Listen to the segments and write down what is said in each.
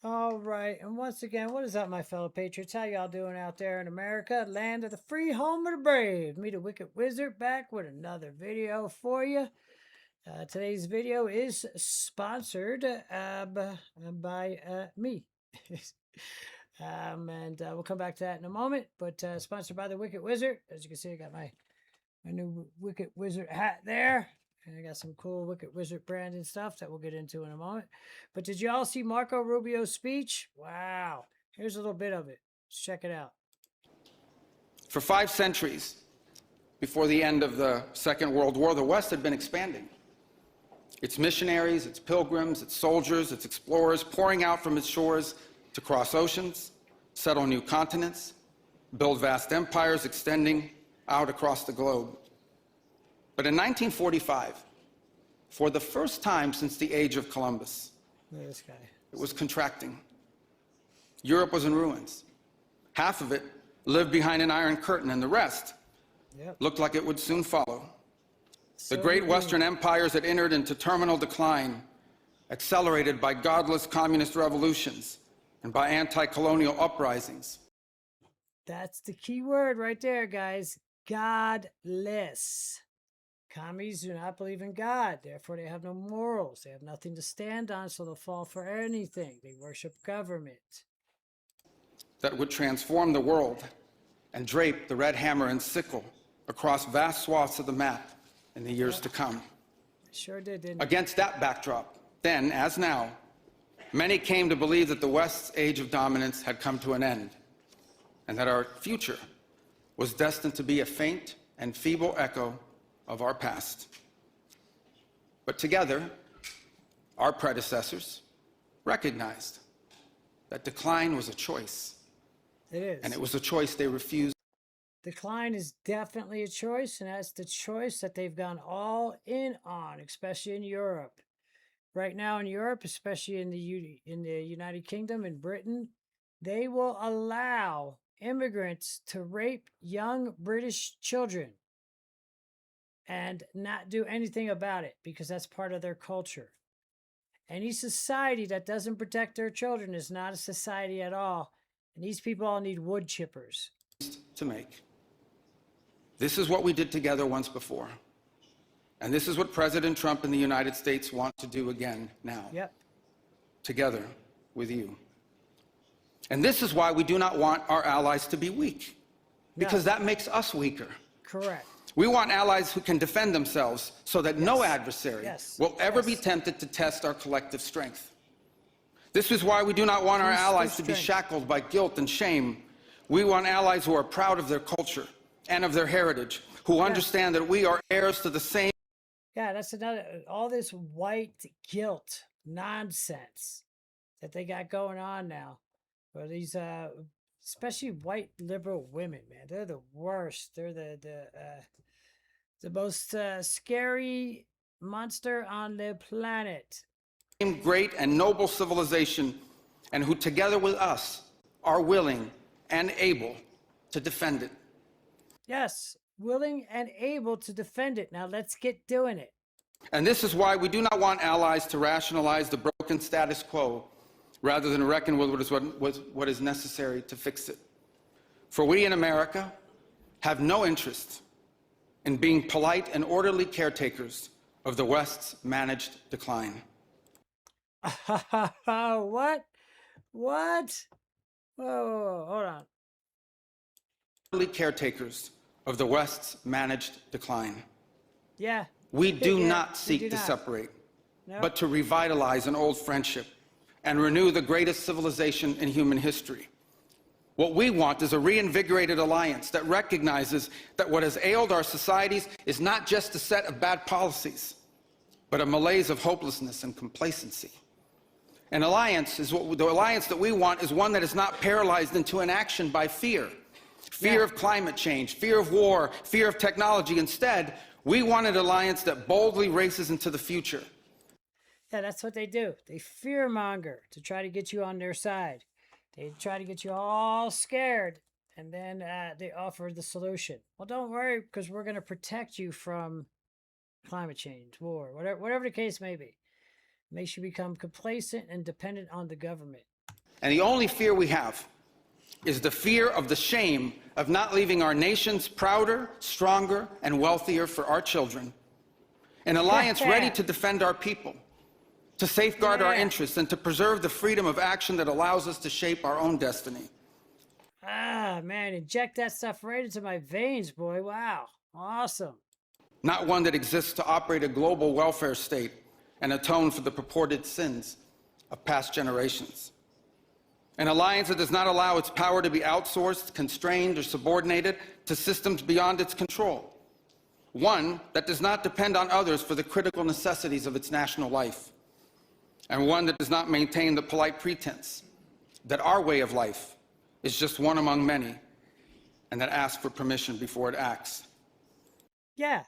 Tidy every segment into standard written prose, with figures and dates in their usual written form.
All right, and once again, what is up, my fellow patriots? How y'all doing out there in America, land of the free, home of the brave? Me, the Wicked Wizard, back with another video for you. Today's video is sponsored by me. And we'll come back to that in a moment, but sponsored by the Wicked Wizard. As you can see, I got my new Wicked Wizard hat there. And I got some cool Wicked Wizard branding stuff that we'll get into in a moment. But did you all see Marco Rubio's speech? Wow. Here's a little bit of it. Let's check it out. For 5 centuries, before the end of the Second World War, the West had been expanding. Its missionaries, its pilgrims, its soldiers, its explorers pouring out from its shores to cross oceans, settle new continents, build vast empires extending out across the globe. But in 1945, for the first time since the age of Columbus, Look at this guy. it was contracting. Europe was in ruins. Half of it lived behind an iron curtain, and the rest looked like it would soon follow. The great Western empires had entered into terminal decline, accelerated by godless communist revolutions and by anti-colonial uprisings. That's the key word right there, guys. Godless. Commies do not believe in God, therefore they have no morals. They have nothing to stand on, so they'll fall for anything. They worship government. That would transform the world and drape the red hammer and sickle across vast swaths of the map in the years to come. Sure did, didn't it? Against that backdrop, then, as now, many came to believe that the West's age of dominance had come to an end, and that our future was destined to be a faint and feeble echo of our past. But together, our predecessors recognized that decline was a choice. It is. And it was a choice they refused. Decline is definitely a choice, and that's the choice that they've gone all in on, especially in Europe. Right now in Europe, especially in the United Kingdom and Britain, they will allow immigrants to rape young British children and not do anything about it because that's part of their culture. Any society that doesn't protect their children is not a society at all. And these people all need wood chippers to make. This is what we did together once before. And this is what President Trump and the United States want to do again now. Yep. Together with you. And this is why we do not want our allies to be weak. Because that makes us weaker. Correct. We want allies who can defend themselves so that no adversary will ever be tempted to test our collective strength. This is why we do not want our allies to be shackled by guilt and shame. We want allies who are proud of their culture and of their heritage, who understand that we are heirs to the same. Yeah, that's another, all this white guilt nonsense that they got going on now. Or these, especially white liberal women, man, they're the worst. They're the most scary monster on the planet. Great and noble civilization, and who together with us are willing and able to defend it. Yes, willing and able to defend it. Now let's get doing it. And this is why we do not want allies to rationalize the broken status quo rather than reckon with what is necessary to fix it. For we in America have no interest in being polite and orderly caretakers of the West's managed decline. What? What? Whoa, hold on. Orderly caretakers of the West's managed decline. Yeah. We do not seek to separate, but to revitalize an old friendship and renew the greatest civilization in human history. What we want is a reinvigorated alliance that recognizes that what has ailed our societies is not just a set of bad policies, but a malaise of hopelessness and complacency. An alliance is the alliance that we want is one that is not paralyzed into inaction by fear. Fear of climate change, fear of war, fear of technology. Instead, we want an alliance that boldly races into the future. Yeah, that's what they do. They fearmonger to try to get you on their side. They try to get you all scared, and then they offer the solution. Well, don't worry, because we're going to protect you from climate change, war, whatever the case may be. Makes you become complacent and dependent on the government. And the only fear we have is the fear of the shame of not leaving our nations prouder, stronger, and wealthier for our children. An alliance ready to defend our people, to safeguard our interests, and to preserve the freedom of action that allows us to shape our own destiny. Ah, man, inject that stuff right into my veins, boy. Wow. Awesome. Not one that exists to operate a global welfare state and atone for the purported sins of past generations. An alliance that does not allow its power to be outsourced, constrained, or subordinated to systems beyond its control. One that does not depend on others for the critical necessities of its national life. And one that does not maintain the polite pretense that our way of life is just one among many, and that asks for permission before it acts. Yeah,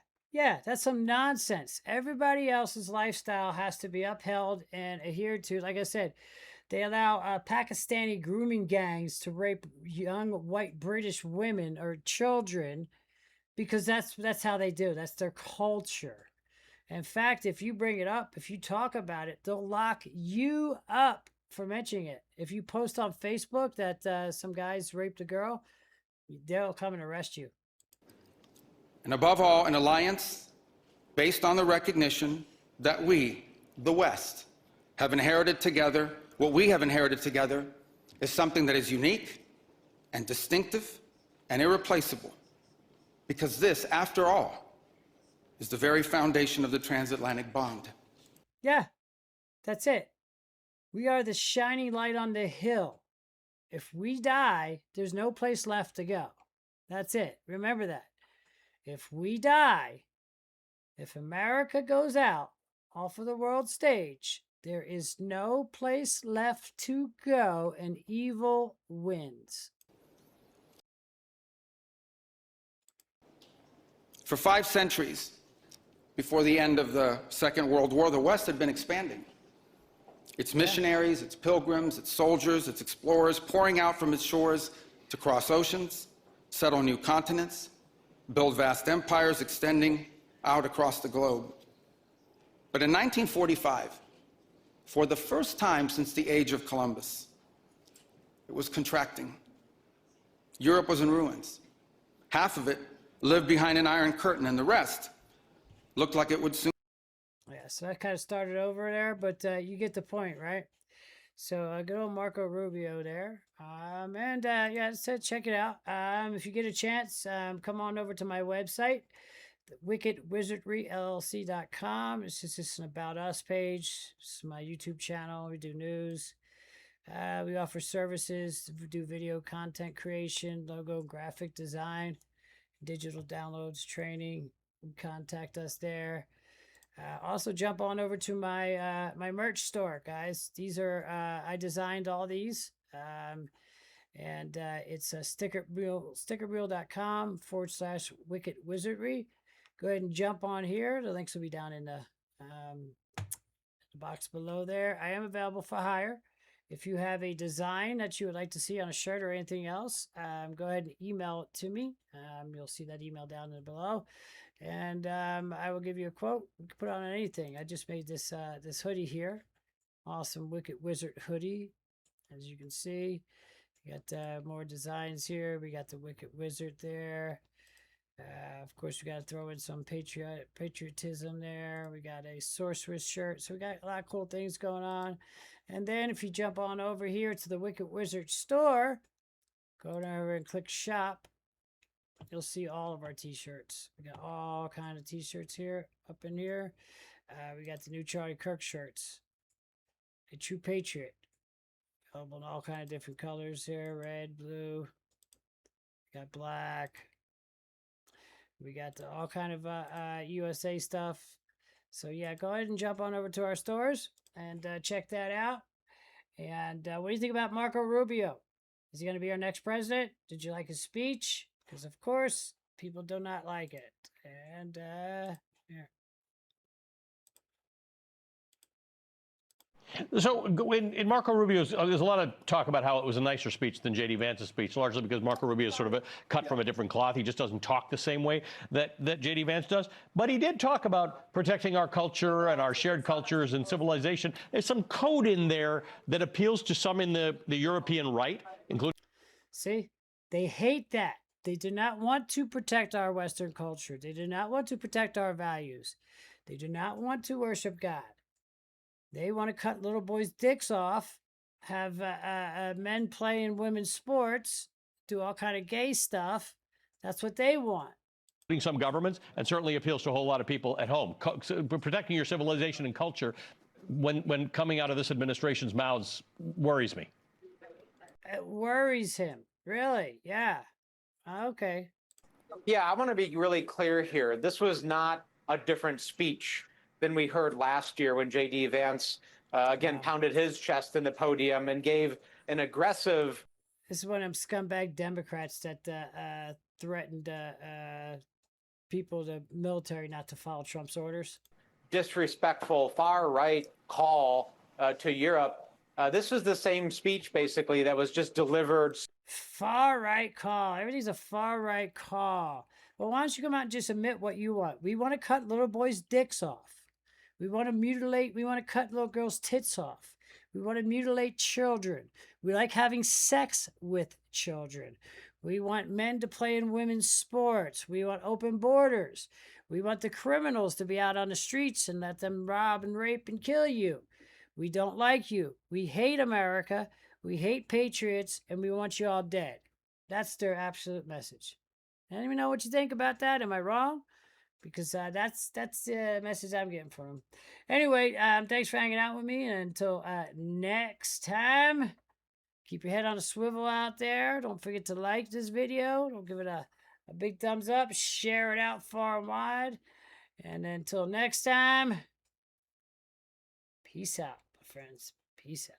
that's some nonsense. Everybody else's lifestyle has to be upheld and adhered to. Like I said, they allow Pakistani grooming gangs to rape young white British women or children because that's how they do. That's their culture. In fact, if you bring it up, if you talk about it, they'll lock you up for mentioning it. If you post on Facebook that some guys raped a girl, they'll come and arrest you. And above all, an alliance based on the recognition that we, the West, have inherited together. What we have inherited together is something that is unique and distinctive and irreplaceable. Because this, after all, is the very foundation of the transatlantic bond. Yeah, that's it. We are the shining light on the hill. If we die, there's no place left to go. That's it. Remember that. If we die, if America goes out off of the world stage, there is no place left to go and evil wins. For 5 centuries, before the end of the Second World War, the West had been expanding. Its missionaries, its pilgrims, its soldiers, its explorers pouring out from its shores to cross oceans, settle new continents, build vast empires extending out across the globe. But in 1945, for the first time since the age of Columbus, it was contracting. Europe was in ruins. Half of it lived behind an iron curtain, and the rest looked like it would soon. Yeah, so I kind of started over there, but you get the point, right? So good old Marco Rubio there. Yeah, so check it out. If you get a chance, come on over to my website, wickedwizardryllc.com. It's just an About Us page. It's my YouTube channel. We do news. We offer services, do video content creation, logo, graphic design, digital downloads, training. Contact us there. Also jump on over to my my merch store, guys. These are I designed all these, and it's a stickerreel.com/wicked wizardry. Go ahead and jump on here. The links will be down in the box below there. I am available for hire. If you have a design that you would like to see on a shirt or anything else, go ahead and email it to me. You'll see that email down below. And I will give you a quote. You can put on anything. I just made this this hoodie here. Awesome Wicked Wizard hoodie. As you can see, we got more designs here. We got the Wicked Wizard there. Of course, we got to throw in some patriotism there. We got a sorceress shirt. So we got a lot of cool things going on. And then if you jump on over here to the Wicked Wizard store, go over and click shop. You'll see all of our t-shirts. We got all kind of t-shirts here, up in here. We got the new Charlie Kirk shirts. A True Patriot. Available in all kind of different colors here. Red, blue. We got black. We got all kind of USA stuff. So yeah, go ahead and jump on over to our stores and check that out. And what do you think about Marco Rubio? Is he going to be our next president? Did you like his speech? Because, of course, people do not like it. And, yeah. So in Marco Rubio's, there's a lot of talk about how it was a nicer speech than J.D. Vance's speech, largely because Marco Rubio is sort of cut from a different cloth. He just doesn't talk the same way that J.D. Vance does. But he did talk about protecting our culture and our shared cultures and civilization. There's some code in there that appeals to some in the European right, including. See, they hate that. They do not want to protect our Western culture. They do not want to protect our values. They do not want to worship God. They want to cut little boys' dicks off, have men play in women's sports, do all kind of gay stuff. That's what they want. Some governments, and certainly appeals to a whole lot of people at home. Protecting your civilization and culture, when coming out of this administration's mouths, worries me. It worries him. Really? Yeah. Okay. Yeah, I want to be really clear here. This was not a different speech than we heard last year when J.D. Vance, again, pounded his chest in the podium and gave an aggressive. This is one of them scumbag Democrats that threatened people, the military, not to follow Trump's orders. Disrespectful, far-right call to Europe. This was the same speech, basically, that was just delivered. Far-right call. Everything's a far-right call. Well, why don't you come out and just admit what you want? We want to cut little boys' dicks off. We want to mutilate. We want to cut little girls' tits off. We want to mutilate children. We like having sex with children. We want men to play in women's sports. We want open borders. We want the criminals to be out on the streets and let them rob and rape and kill you. We don't like you. We hate America. We hate patriots, and we want you all dead. That's their absolute message. I don't even know what you think about that. Am I wrong? Because that's the message I'm getting from them. Anyway, thanks for hanging out with me. And until next time, keep your head on a swivel out there. Don't forget to like this video. Don't give it a big thumbs up. Share it out far and wide. And until next time, peace out, my friends. Peace out.